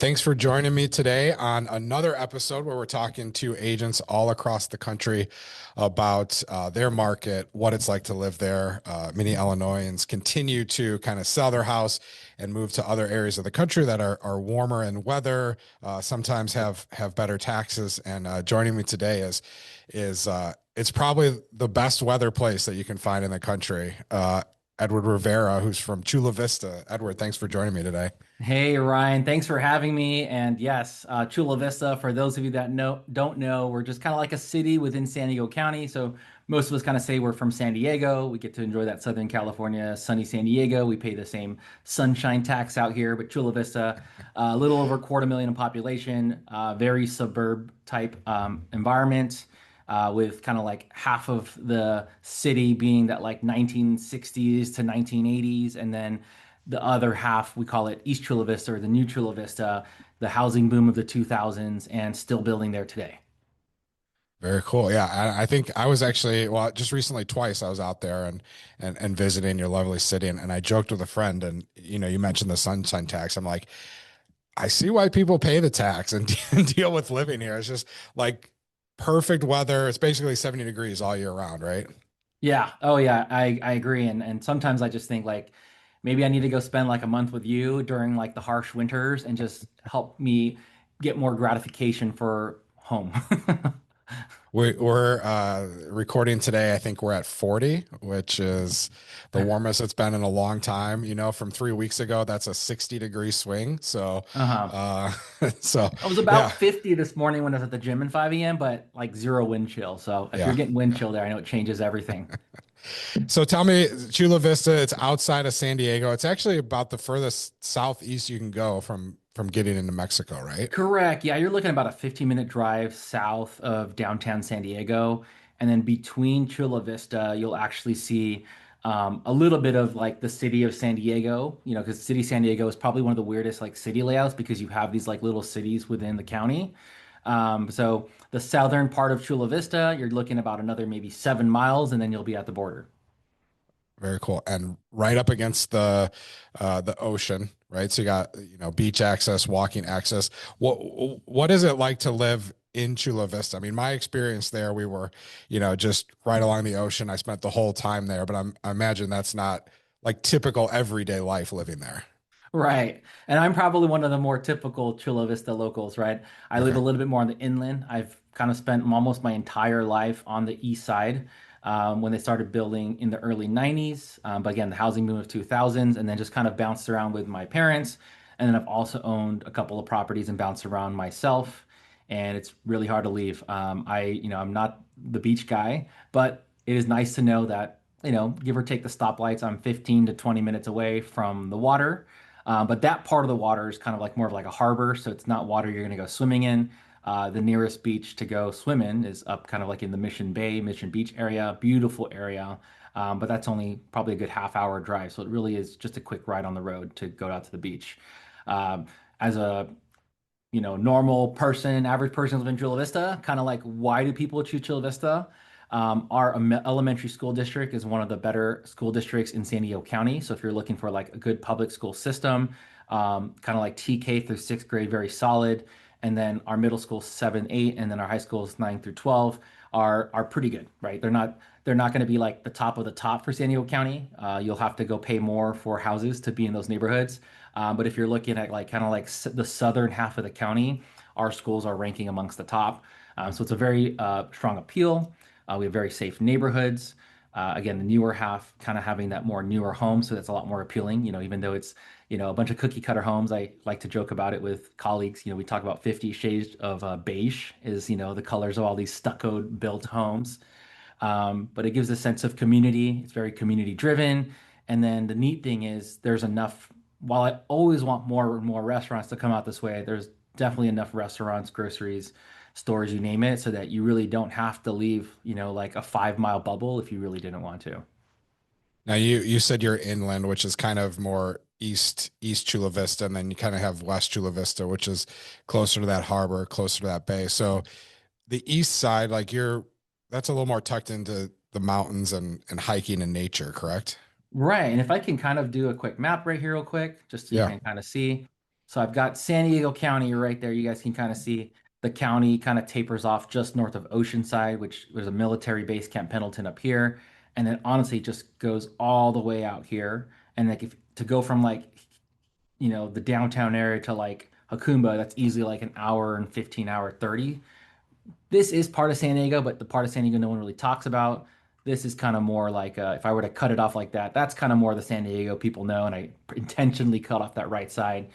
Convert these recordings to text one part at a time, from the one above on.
Thanks for joining me today on another episode where we're talking to agents all across the country about their market, what it's like to live there. Many Illinoisans continue to kind of sell their house and move to other areas of the country that are warmer in weather, sometimes have better taxes. And joining me today is it's probably the best weather place that you can find in the country. Edward Rivera, who's from Chula Vista. Edward, thanks for joining me today. Hey Ryan, thanks for having me. And yes, Chula Vista, for those of you that don't know, we're just kind of like a city within San Diego County. So most of us kind of say we're from San Diego. We get to enjoy that Southern California, sunny San Diego. We pay the same sunshine tax out here, but Chula Vista, a little over 250,000 in population, very suburb type environment. With kind of like half of the city being that like 1960s to 1980s, and then the other half, we call it East Chula Vista or the New Chula Vista, the housing boom of the 2000s, and still building there today. Very cool. Yeah, I think I was actually, well, just recently twice I was out there and visiting your lovely city, and I joked with a friend, and you mentioned the sunshine tax. I'm like, I see why people pay the tax and, and deal with living here. It's just like perfect weather. It's basically 70 degrees all year round, right? Yeah. Oh yeah, I agree. And sometimes I just think like maybe I need to go spend like a month with you during like the harsh winters and just help me get more gratification for home. We're recording today. I think we're at 40, which is the warmest it's been in a long time. From 3 weeks ago, that's a 60-degree swing. So, Uh-huh. uh, so I was yeah, about 50 this morning when I was at the gym at 5 a.m., but like zero wind chill. So if you're yeah. getting wind chill there, I know it changes everything. So tell me, Chula Vista, it's outside of San Diego. It's actually about the furthest southeast you can go from getting into Mexico, right? Correct. Yeah, you're looking about a 15-minute drive south of downtown San Diego. And then between Chula Vista, you'll actually see a little bit of like the city of San Diego, because city San Diego is probably one of the weirdest like city layouts because you have these like little cities within the county. So the southern part of Chula Vista, you're looking about another maybe 7 miles, and then you'll be at the border. Very cool. And right up against the ocean, right? So you got, beach access, walking access. What is it like to live in Chula Vista? I mean, my experience there, we were, just right along the ocean. I spent the whole time there, but I imagine that's not like typical everyday life living there. Right. And I'm probably one of the more typical Chula Vista locals, right? I live a Okay. little bit more on the inland. I've kind of spent almost my entire life on the east side when they started building in the early 90s. But again, the housing boom of 2000s, and then just kind of bounced around with my parents. And then I've also owned a couple of properties and bounced around myself. And it's really hard to leave. I'm not the beach guy, but it is nice to know that, give or take the stoplights, I'm 15 to 20 minutes away from the water. But that part of the water is kind of like more of like a harbor, so it's not water you're going to go swimming in. The nearest beach to go swim in is up kind of like in the Mission Bay, Mission Beach area, beautiful area. But that's only probably a good half-hour drive, so it really is just a quick ride on the road to go out to the beach. Um, as a normal person, average person living in Chula Vista, kind of like why do people choose Chula Vista? Our elementary school district is one of the better school districts in San Diego County. So if you're looking for like a good public school system, kind of like TK through sixth grade, very solid. And then our middle school 7, 8, and then our high schools 9 through 12 are pretty good, right? They're not going to be like the top of the top for San Diego County. You'll have to go pay more for houses to be in those neighborhoods. But if you're looking at like kind of like the southern half of the county, our schools are ranking amongst the top. So it's a very strong appeal. We have very safe neighborhoods. Again, the newer half kind of having that more newer home, so that's a lot more appealing. Even though it's a bunch of cookie cutter homes. I like to joke about it with colleagues. We talk about 50 shades of beige is the colors of all these stucco built homes. But it gives a sense of community. It's very community driven. And then the neat thing is there's enough, while I always want more and more restaurants to come out this way, there's definitely enough restaurants, groceries, stores, you name it, so that you really don't have to leave, like a 5 mile bubble if you really didn't want to. Now you said you're inland, which is kind of more east Chula Vista, and then you kind of have West Chula Vista, which is closer to that harbor, closer to that bay. So the east side, like that's a little more tucked into the mountains and hiking and nature, correct? Right. And if I can kind of do a quick map right here, real quick, just so you Yeah. can kind of see. So I've got San Diego County right there. You guys can kind of see the county kind of tapers off just north of Oceanside, which there's a military base, Camp Pendleton up here. And then honestly, it just goes all the way out here. And like if to go from like, the downtown area to like Hakumba, that's easily like an hour and 15 hour 30. This is part of San Diego, but the part of San Diego no one really talks about. This is kind of more like if I were to cut it off like that, that's kind of more the San Diego people know, and I intentionally cut off that right side.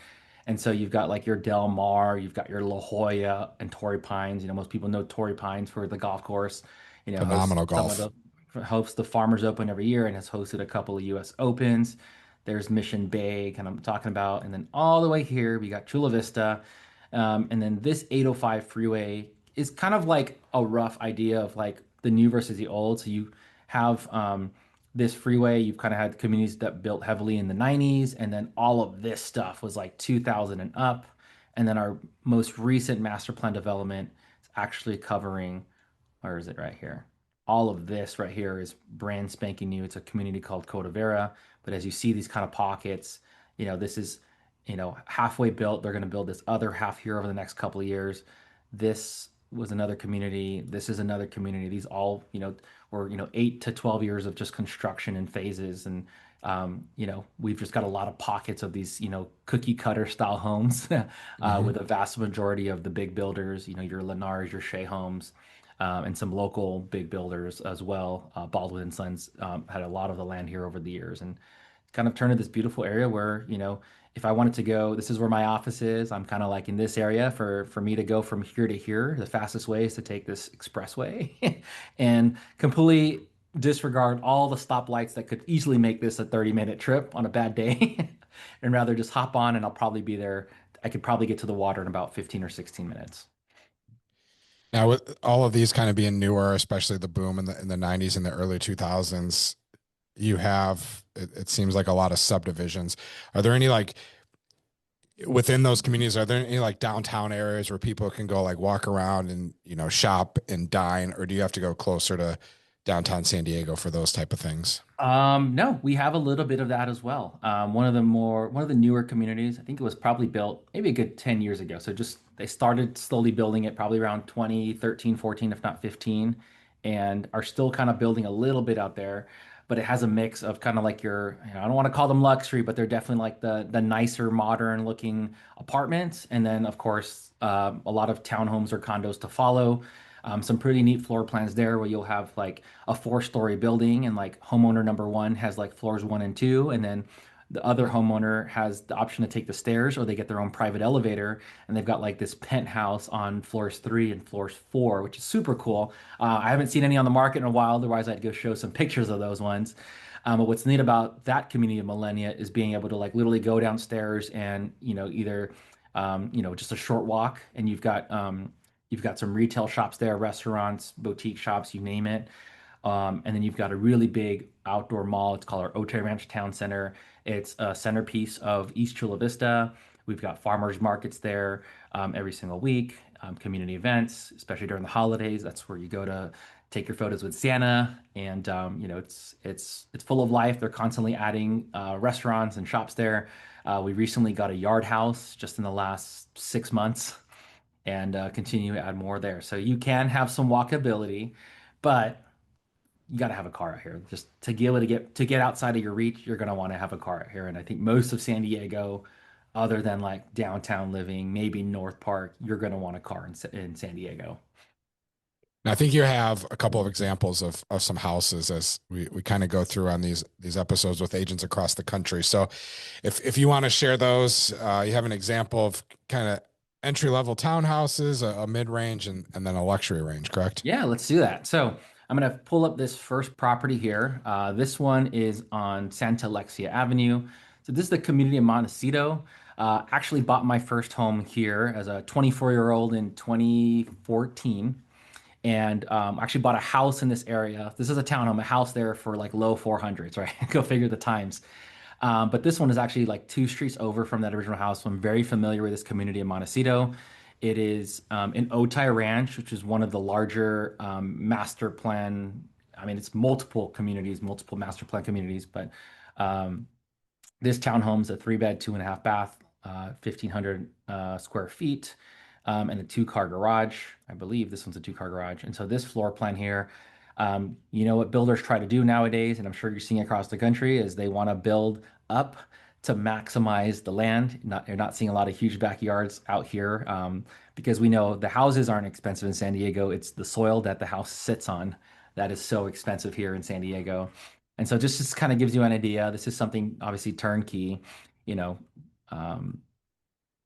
And so you've got like your Del Mar, you've got your La Jolla and Torrey Pines. Most people know Torrey Pines for the golf course. Hosts Phenomenal some of golf. the hosts the Farmers Open every year and has hosted a couple of U.S. Opens. There's Mission Bay, kind of I'm talking about, and then all the way here we got Chula Vista, and then this 805 freeway is kind of like a rough idea of like the new versus the old. So you have this freeway, you've kind of had communities that built heavily in the 90s, and then all of this stuff was like 2000 and up. And then our most recent master plan development is actually covering, where is it right here? All of this right here is brand spanking new. It's a community called Coda Vera. But as you see these kind of pockets, this is, halfway built. They're going to build this other half here over the next couple of years. This was another community. This is another community. These all, were, 8 to 12 years of just construction and phases. And, we've just got a lot of pockets of these, cookie cutter style homes with a vast majority of the big builders, your Lennars, your Shea Homes, and some local big builders as well. Baldwin and Sons had a lot of the land here over the years and kind of turned into this beautiful area where, if I wanted to go, this is where my office is. I'm kind of like in this area for me to go from here to here. The fastest way is to take this expressway and completely disregard all the stoplights that could easily make this a 30-minute trip on a bad day and rather just hop on and I'll probably be there. I could probably get to the water in about 15 or 16 minutes. Now, with all of these kind of being newer, especially the boom in the 90s and the early 2000s, you have it seems like a lot of subdivisions. Are there any like within those communities, are there any like downtown areas where people can go like walk around and, shop and dine, or do you have to go closer to downtown San Diego for those type of things? No, we have a little bit of that as well. One of the newer communities, I think it was probably built maybe a good 10 years ago. So just they started slowly building it probably around 2013, 14, if not 15, and are still kind of building a little bit out there. But it has a mix of kind of like your, I don't want to call them luxury, but they're definitely like the nicer, modern looking apartments. And then of course, a lot of townhomes or condos to follow. Some pretty neat floor plans there where you'll have like a 4-story building and like homeowner number one has like floors 1 and 2, and then the other homeowner has the option to take the stairs or they get their own private elevator and they've got like this penthouse on floors 3 and floors 4, which is super cool. I haven't seen any on the market in a while, otherwise I'd go show some pictures of those ones. But what's neat about that community of Millenia is being able to like literally go downstairs and either just a short walk, and you've got some retail shops there, restaurants, boutique shops, you name it. And then you've got a really big outdoor mall. It's called our Otay Ranch Town Center. It's a centerpiece of East Chula Vista. We've got farmers markets there every single week, community events, especially during the holidays. That's where you go to take your photos with Santa. And it's full of life. They're constantly adding restaurants and shops there. We recently got a yard house just in the last 6 months and continue to add more there. So you can have some walkability, but you got to have a car out here. Just to be able to get outside of your reach, you're going to want to have a car out here. And I think most of San Diego, other than like downtown living, maybe North Park, you're going to want a car in San Diego. And I think you have a couple of examples of some houses as we kind of go through on these episodes with agents across the country. So if you want to share those, you have an example of kind of entry level townhouses, a mid range, and then a luxury range, correct? Yeah, let's do that. So I'm going to pull up this first property here. This one is on Santa Alexia Avenue. So this is the community of Montecito. Actually bought my first home here as a 24-year-old in 2014 and actually bought a house in this area. This is a townhome, a house there for like low 400s, right? Go figure the times. But this one is actually like 2 streets over from that original house. So I'm very familiar with this community of Montecito. It is in Otay Ranch, which is one of the larger master plan. I mean, it's multiple communities, multiple master plan communities, but um, this townhome's a 3-bed, 2.5 bath 1,500 square feet, and a two-car garage. I believe this one's a two-car garage. And so this floor plan here, you know what builders try to do nowadays, and I'm sure you're seeing across the country, is they want to build up to maximize the land. You're not seeing a lot of huge backyards out here, because we know the houses aren't expensive in San Diego. It's the soil that the house sits on that is so expensive here in San Diego. And so just kind of gives you an idea. This is something obviously turnkey, you know, um,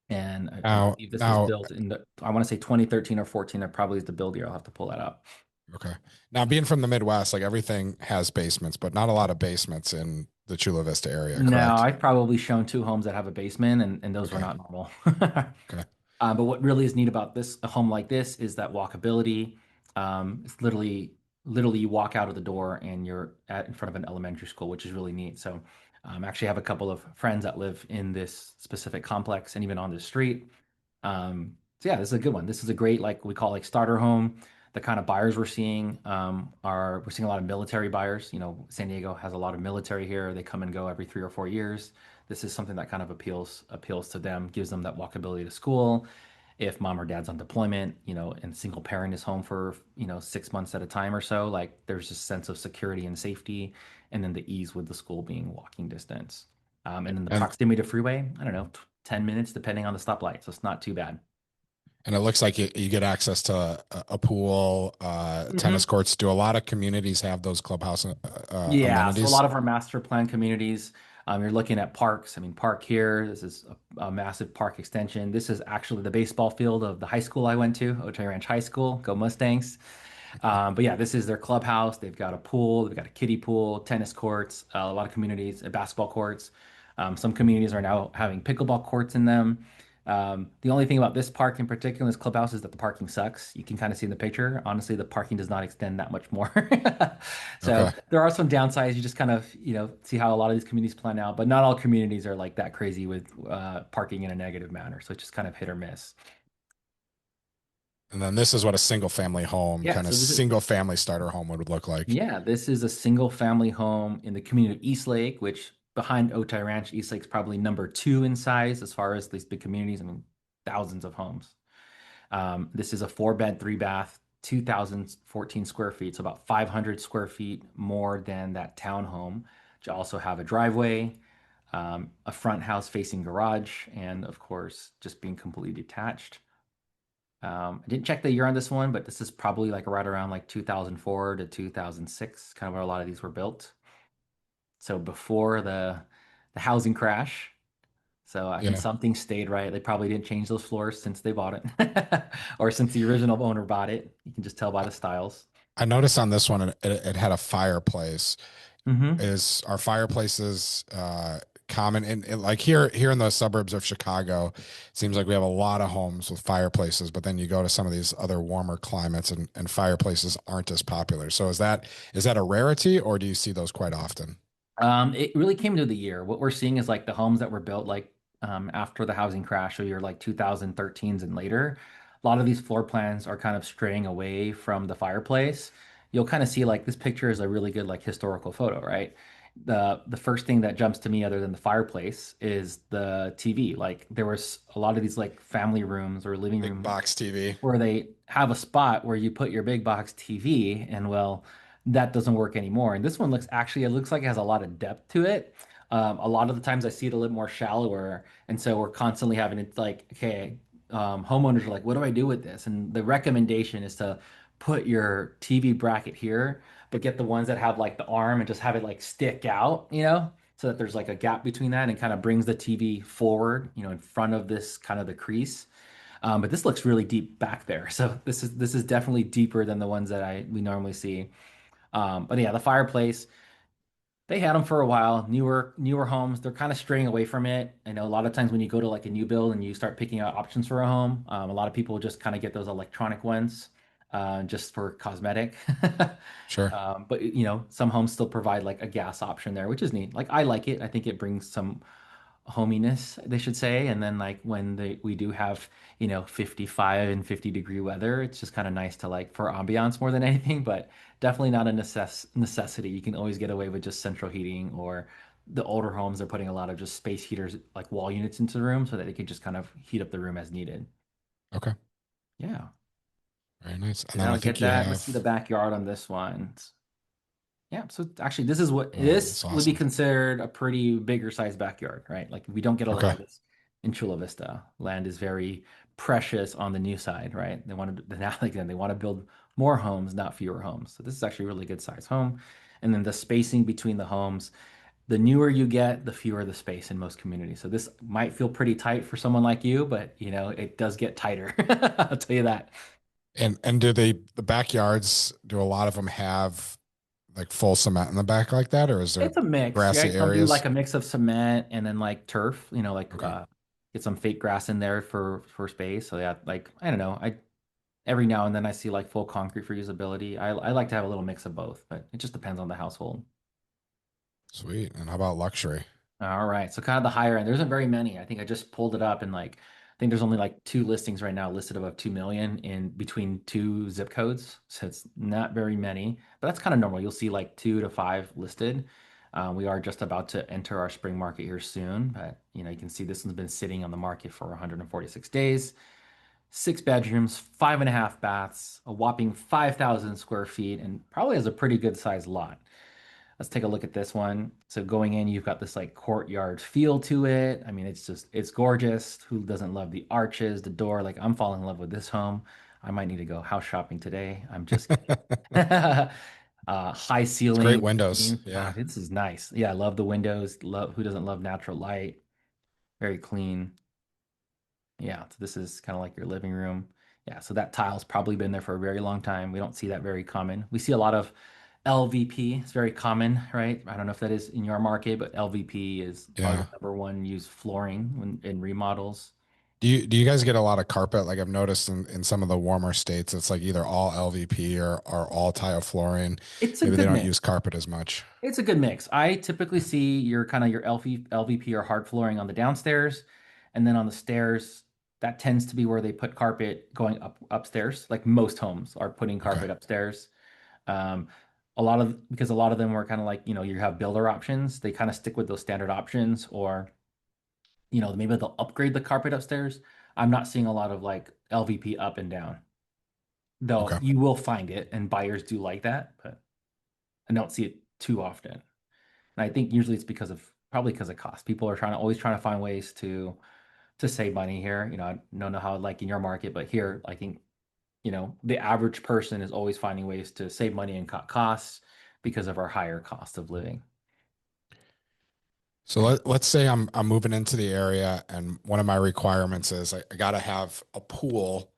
and I Now, believe this was now, built in I want to say 2013 or 14. That probably is the build year. I'll have to pull that up. okay. Now, being from the Midwest, like everything has basements, but not a lot of basements in the Chula Vista area, Now, correct? I've probably shown two homes that have a basement, and those were Okay. not normal. Okay. But what really is neat about this, a home like this, is that walkability. It's literally you walk out of the door and you're in front of an elementary school, which is really neat. So, actually have a couple of friends that live in this specific complex and even on this street. So yeah, this is a good one. This is a great, like we call like starter home. The kind of buyers we're seeing are we're seeing a lot of military buyers. You know, San Diego has a lot of military here. They come and go every 3 or 4 years. This is something that kind of appeals to them, gives them that walkability to school. If mom or dad's on deployment, you know, and single parent is home for, 6 months at a time or so, like there's a sense of security and safety, and then the ease with the school being walking distance. And then the And proximity to freeway, I don't know, 10 minutes depending on the stoplight. So it's not too bad. and it looks like you get access to a pool, tennis Hmm. courts. Do a lot of communities have those clubhouse Yeah, so a amenities? lot of our master plan communities, you're looking at parks. I mean, park here, this is a massive park extension. This is actually the baseball field of the high school I went to, Otay Ranch High School. Go Mustangs. But yeah, this is their clubhouse. They've got a pool, they've got a kiddie pool, tennis courts, a lot of communities, basketball courts. Some communities are now having pickleball courts in them. The only thing about this park in particular, this clubhouse, is that the parking sucks. You can kind of see in the picture. Honestly, the parking does not extend that much more. So Okay. there are some downsides. You just kind of, see how a lot of these communities plan out, but not all communities are like that crazy with parking in a negative manner. So it's just kind of hit or miss. And then this is what a single family home, Yeah. kind of So this is single family starter home would look like. Yeah, this is a single family home in the community of Eastlake, which behind Otay Ranch, Eastlake's probably number two in size as far as these big communities. I mean, thousands of homes. This is a four bed, three bath, 2,014 square feet, so about 500 square feet more than that townhome, which also have a driveway, a front house facing garage, and of course, just being completely detached. I didn't check the year on this one, but this is probably like right around like 2004 to 2006, kind of where a lot of these were built. So before the housing crash. So I think Yeah. something stayed right. They probably didn't change those floors since they bought it, or since the original owner bought it. You can just tell by the styles. I noticed on this one it had a fireplace. Hmm. Is Are fireplaces common like here in the suburbs of Chicago? It seems like we have a lot of homes with fireplaces, but then you go to some of these other warmer climates and fireplaces aren't as popular. So is that a rarity, or do you see those quite often? It really came to the year. What we're seeing is like the homes that were built like after the housing crash, so you're like 2013s and later. A lot of these floor plans are kind of straying away from the fireplace. You'll kind of see like this picture is a really good like historical photo, right? The first thing that jumps to me other than the fireplace is the TV. Like there was a lot of these like family rooms or living Big room box TV. where they have a spot where you put your big box TV, and well, that doesn't work anymore. And this one it looks like it has a lot of depth to it. A lot of the times I see it a little more shallower, and so we're constantly having it like, okay, homeowners are like, what do I do with this? And the recommendation is to put your TV bracket here, but get the ones that have like the arm and just have it like stick out, so that there's like a gap between that and kind of brings the TV forward, in front of this kind of the crease. But this looks really deep back there. So this is definitely deeper than the ones that we normally see. But yeah, the fireplace, they had them for a while. Newer homes, they're kind of straying away from it. I know a lot of times when you go to like a new build and you start picking out options for a home, a lot of people just kind of get those electronic ones, just for cosmetic. Sure. But some homes still provide like a gas option there, which is neat. Like I like it. I think it brings some hominess, they should say. And then like when we do have, 55 and 50-degree weather, it's just kind of nice to like for ambiance more than anything, but definitely not a necessity. You can always get away with just central heating or the older homes, they're putting a lot of just space heaters, like wall units into the room so that they can just kind of heat up the room as needed. Okay. Yeah. Very nice. So And then now I we think get you that. Let's see the have, backyard on this one. Yeah, so actually this is what oh, this it's would be awesome. considered a pretty bigger size backyard, right? Like we don't get a lot Okay. of this in Chula Vista. Land is very precious on the new side, right? They want to now again they want to build more homes, not fewer homes. So this is actually a really good size home. And then the spacing between the homes, the newer you get, the fewer the space in most communities. So this might feel pretty tight for someone like you, but you know, it does get tighter. I'll tell you that. And do the backyards, do a lot of them have like full cement in the back like that, or is there It's a mix, grassy right? Some do areas? like a mix of cement and then like turf, you know, like Okay. get some fake grass in there for space. So yeah, like I don't know. I every now and then I see like full concrete for usability. I like to have a little mix of both, but it just depends on the household. Sweet. And how about luxury? All right. So kind of the higher end. There isn't very many. I think I just pulled it up and like I think there's only like two listings right now listed above 2 million in between two zip codes. So it's not very many, but that's kind of normal. You'll see like 2 to 5 listed. We are just about to enter our spring market here soon, but you know, you can see this one's been sitting on the market for 146 days. 6 bedrooms, 5.5 baths, a whopping 5,000 square feet, and probably has a pretty good sized lot. Let's take a look at this one. So going in, you've got this like courtyard feel to it. I mean, it's gorgeous. Who doesn't love the arches, the door? Like I'm falling in love with this home. I might need to go house shopping today. I'm just kidding. High It's great ceiling. windows. Yeah. This is nice. Yeah, I love the windows. Love who doesn't love natural light? Very clean. Yeah, so this is kind of like your living room. Yeah, so that tile's probably been there for a very long time. We don't see that very common. We see a lot of LVP. It's very common, right? I don't know if that is in your market, but LVP is probably Yeah. the number one used flooring in remodels. Do you guys get a lot of carpet? Like I've noticed in some of the warmer states, it's like either all LVP or all tile flooring. It's a Maybe they good don't mix. use carpet as much. It's a good mix. I typically see your kind of your LVP or hard flooring on the downstairs, and then on the stairs, that tends to be where they put carpet going upstairs. Like most homes are putting Okay. carpet upstairs. Um, a lot of because a lot of them were kind of like, you know, you have builder options. They kind of stick with those standard options, or you know, maybe they'll upgrade the carpet upstairs. I'm not seeing a lot of like LVP up and down, though Okay. you will find it, and buyers do like that, but I don't see it too often. And I think usually it's because of probably because of cost. People are always trying to find ways to save money here. You know, I don't know how like in your market, but here I think you know, the average person is always finding ways to save money and cut costs because of our higher cost of living. So let's say I'm moving into the area and one of my requirements is I gotta have a pool.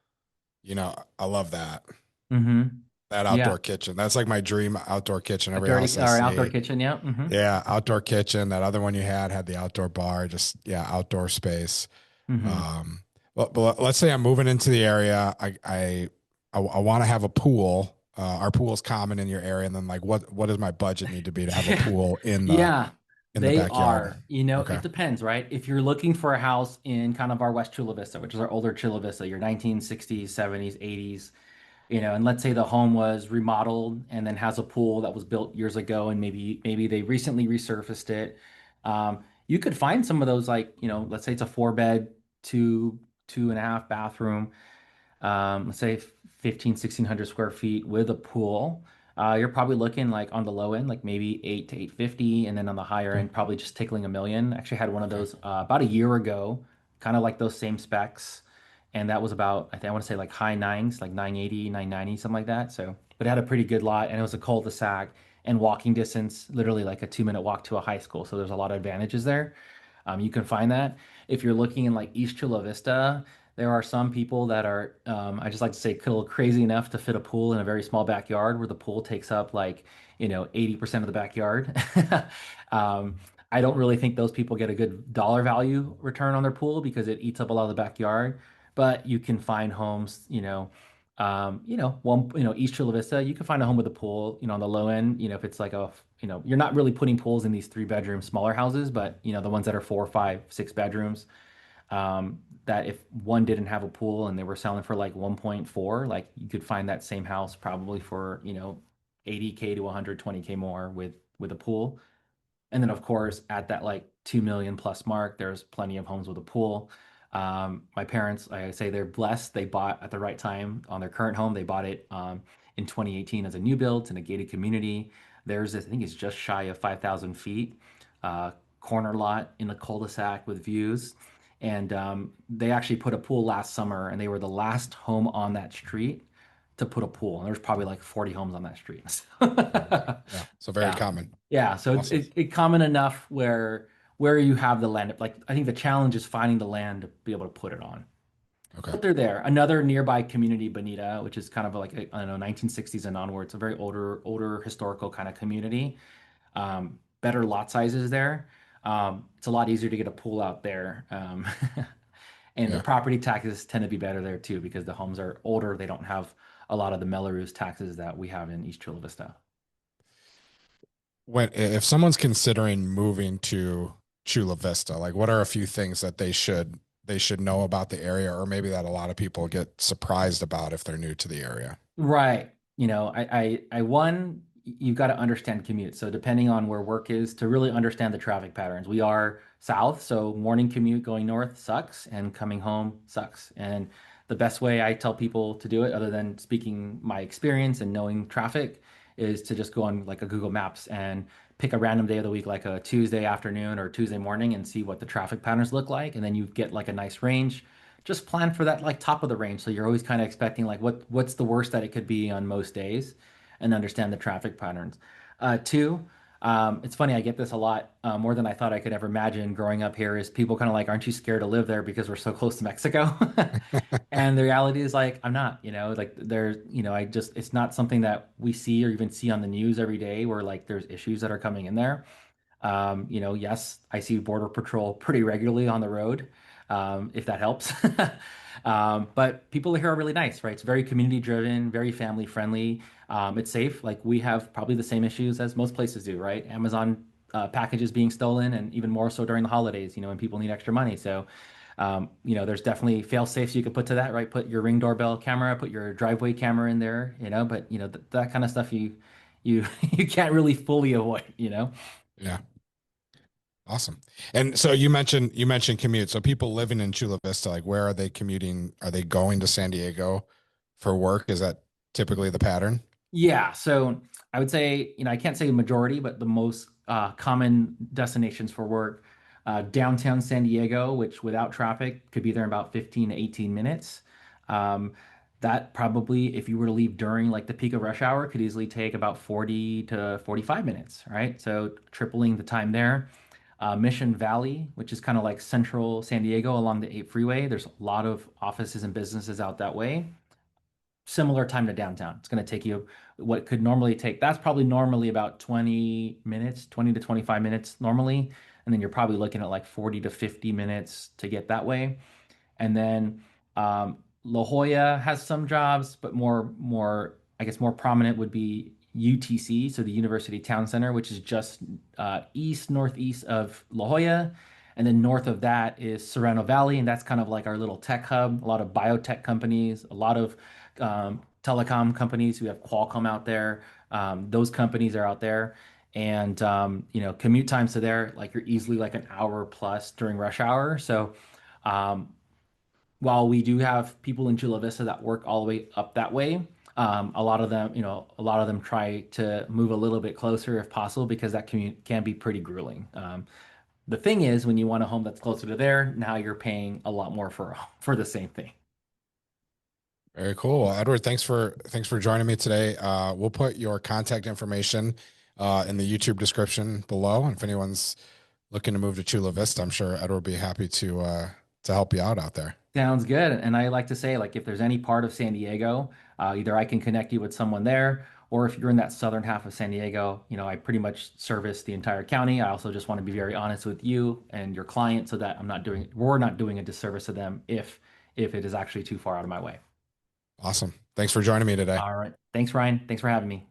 You know, I love that. Hmm. That Yeah. outdoor kitchen. That's like my dream outdoor kitchen. A Every dirty house I or outdoor see. kitchen. Yeah. Hmm. Yeah, outdoor kitchen. That other one you had the outdoor bar, just yeah, outdoor space. Hmm. Um, but let's say I'm moving into the area. I want to have a pool. Our pool is common in your area, and then like what does my budget need to be to have a Yeah. pool Yeah. in the They backyard? are. You know, Okay. it depends, right? If you're looking for a house in kind of our West Chula Vista, which is our older Chula Vista, your 1960s, 70s, 80s, you know, and let's say the home was remodeled and then has a pool that was built years ago and maybe they recently resurfaced it. You could find some of those like, you know, let's say it's a 4 bed, two and a half bathroom, let's say 15, 1600 square feet with a pool. You're probably looking like on the low end, like maybe 8 to 850, and then on the higher Okay. end, probably just tickling a million. Actually had one of Okay. those about a year ago, kind of like those same specs. And that was about, I think I want to say like high nines, like 980, 990, something like that. So, but it had a pretty good lot and it was a cul-de-sac and walking distance, literally like a 2 minute walk to a high school. So there's a lot of advantages there. You can find that. If you're looking in like East Chula Vista, there are some people that are, I just like to say, a little crazy enough to fit a pool in a very small backyard where the pool takes up like, you know, 80% of the backyard. Um, I don't really think those people get a good dollar value return on their pool because it eats up a lot of the backyard. But you can find homes, East Chula Vista, you can find a home with a pool, you know, on the low end, you know, if it's like you're not really putting pools in these 3 bedroom smaller houses, but you know, the ones that are 4, 5, 6 bedrooms, that if one didn't have a pool and they were selling for like 1.4, like you could find that same house probably for, you know, 80K to 120K more with a pool. And then, of course, at that like 2 million plus mark, there's plenty of homes with a pool. My parents, like I say, they're blessed. They bought at the right time on their current home. They bought it in 2018 as a new build in a gated community. Theirs, I think, is just shy of 5,000 feet. Uh, Corner lot in a cul-de-sac with views. And they actually put a pool last summer, and they were the last home on that street to put a pool. And there's probably like 40 homes on that street. Oh, wow. Yeah. So very Yeah. common. Yeah. So Awesome. it common enough where you have the land. Like I think the challenge is finding the land to be able to put it on. Okay. But they're there. Another nearby community, Bonita, which is kind of like I don't know, 1960s and onwards, a very older historical kind of community. Better lot sizes there. It's a lot easier to get a pool out there. And the Yeah. property taxes tend to be better there too because the homes are older. They don't have a lot of the Melrose taxes that we have in East Chula Vista. When if someone's considering moving to Chula Vista, like what are a few things that they should know about the area, or maybe that a lot of people get surprised about if they're new to the area? Right. One, you've got to understand commute. So depending on where work is, to really understand the traffic patterns. We are south, so morning commute going north sucks, and coming home sucks. And the best way I tell people to do it, other than speaking my experience and knowing traffic, is to just go on like a Google Maps and pick a random day of the week, like a Tuesday afternoon or Tuesday morning, and see what the traffic patterns look like. And then you get like a nice range. Just plan for that like top of the range. So you're always kind of expecting like what's the worst that it could be on most days and understand the traffic patterns. Two, it's funny, I get this a lot, more than I thought I could ever imagine growing up here is people kind of like, aren't you scared to live there because we're so close to Mexico? And the reality is like, I'm not, like there's, it's not something that we see or even see on the news every day where like there's issues that are coming in there. Yes, I see Border Patrol pretty regularly on the road, if that helps. But people here are really nice, right? It's very community driven, very family friendly. It's safe. Like we have probably the same issues as most places do, right? Amazon packages being stolen, and even more so during the holidays, when people need extra money. So, there's definitely fail safes you could put to that, right? Put your Ring doorbell camera, put your driveway camera in there, but that kind of stuff you you can't really fully avoid. Yeah. Awesome. And so you mentioned commute. So people living in Chula Vista, like where are they commuting? Are they going to San Diego for work? Is that typically the pattern? Yeah, so I would say, I can't say majority, but the most common destinations for work, downtown San Diego, which without traffic could be there in about 15 to 18 minutes. Um, that probably, if you were to leave during like the peak of rush hour, could easily take about 40 to 45 minutes, right? So tripling the time there. Mission Valley, which is kind of like central San Diego along the 8 freeway. There's a lot of offices and businesses out that way, similar time to downtown. It's going to take you what could normally take, that's probably normally about 20 minutes, 20 to 25 minutes normally. And then you're probably looking at like 40 to 50 minutes to get that way. And then La Jolla has some jobs, but I guess more prominent would be UTC, so the University Town Center, which is just northeast of La Jolla. And then north of that is Sorrento Valley, and that's kind of like our little tech hub. A lot of biotech companies, a lot of telecom companies. We have Qualcomm out there. Those companies are out there. And commute times to there, like you're easily like an hour plus during rush hour. So um, while we do have people in Chula Vista that work all the way up that way, a lot of them try to move a little bit closer if possible because that commute can be pretty grueling. The thing is, when you want a home that's closer to there, now you're paying a lot more for the same thing. Very cool. Well, Edward, thanks for joining me today. We'll put your contact information in the YouTube description below. And if anyone's looking to move to Chula Vista, I'm sure Edward will be happy to help you out there. Sounds good. And I like to say, like, if there's any part of San Diego, either I can connect you with someone there, or if you're in that southern half of San Diego, I pretty much service the entire county. I also just want to be very honest with you and your client so that we're not doing a disservice to them if it is actually too far out of my way. Awesome. Thanks for joining me today. All right. Thanks, Ryan. Thanks for having me.